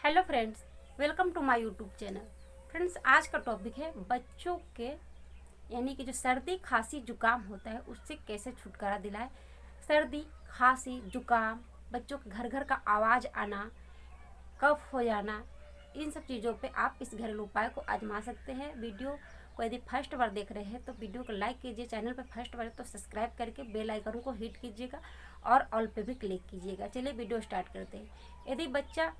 Hello friends, welcome to my YouTube channel. Friends, आज का topic है बच्चों के यानी कि जो सर्दी खांसी जुकाम होता है उससे कैसे छुटकारा दिलाए। सर्दी खांसी जुकाम, बच्चों के घर घर का आवाज़ आना, कफ हो जाना, इन सब चीज़ों पे आप इस घरेलू उपाय को आजमा सकते हैं। वीडियो को यदि फर्स्ट बार देख रहे हैं तो वीडियो को लाइक कीजिए, चैनल पर फर्स्ट बार तो सब्सक्राइब करके बेल आइकन को हिट कीजिएगा और ऑल पे भी क्लिक कीजिएगा। चलिए वीडियो स्टार्ट करते हैं। यदि बच्चा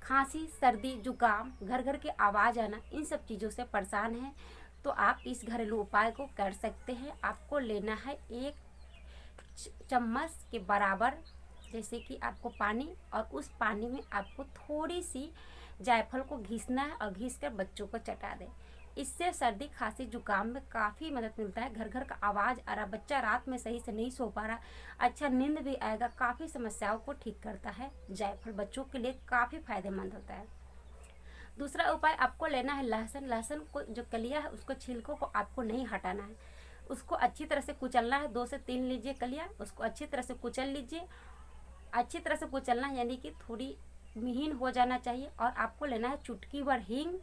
खांसी सर्दी जुकाम घर घर के आवाज़ आना इन सब चीज़ों से परेशान है तो आप इस घरेलू उपाय को कर सकते हैं। आपको लेना है 1 चम्मच के बराबर जैसे कि आपको पानी, और उस पानी में आपको थोड़ी सी जायफल को घिसना है और घिस कर बच्चों को चटा दें। इससे सर्दी खांसी जुकाम में काफ़ी मदद मिलता है। घर घर का आवाज़ आ रहा, बच्चा रात में सही से नहीं सो पा रहा, अच्छा नींद भी आएगा, काफ़ी समस्याओं को ठीक करता है। जायफल बच्चों के लिए काफ़ी फायदेमंद होता है। दूसरा उपाय, आपको लेना है लहसुन। लहसुन को जो कलिया है उसको छिलकों को आपको नहीं हटाना है, उसको अच्छी तरह से कुचलना है। 2 से 3 लीजिए कलिया, उसको अच्छी तरह से कुचल लीजिए। अच्छी तरह से कुचलना है यानी कि थोड़ी महीन हो जाना चाहिए। और आपको लेना है चुटकी भर हींग,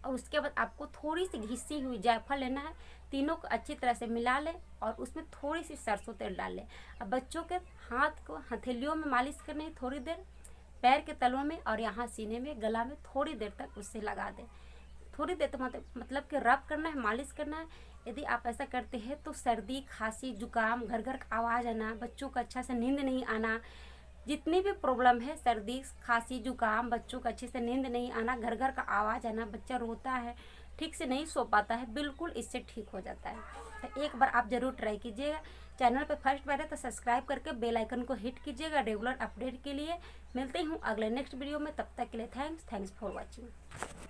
और उसके बाद आपको थोड़ी सी घिसी हुई जायफल लेना है। तीनों को अच्छी तरह से मिला लें और उसमें थोड़ी सी सरसों तेल डाल लें। अब बच्चों के हाथ को हथेलियों में मालिश करनी है थोड़ी देर, पैर के तलवों में और यहाँ सीने में गला में थोड़ी देर तक उससे लगा दें। थोड़ी देर तो मतलब कि रब करना है, मालिश करना है। यदि आप ऐसा करते हैं तो सर्दी खांसी जुकाम, घर घर का आवाज़ आना, बच्चों का अच्छा से नींद नहीं आना, जितनी भी प्रॉब्लम है सर्दी खांसी जुकाम, बच्चों को अच्छे से नींद नहीं आना, घर घर का आवाज़ आना, बच्चा रोता है, ठीक से नहीं सो पाता है, बिल्कुल इससे ठीक हो जाता है। तो एक बार आप ज़रूर ट्राई कीजिएगा। चैनल पर फर्स्ट बार है तो सब्सक्राइब करके बेल आइकन को हिट कीजिएगा रेगुलर अपडेट के लिए। मिलते हूँ अगले नेक्स्ट वीडियो में, तब तक के लिए थैंक्स फॉर वॉचिंग।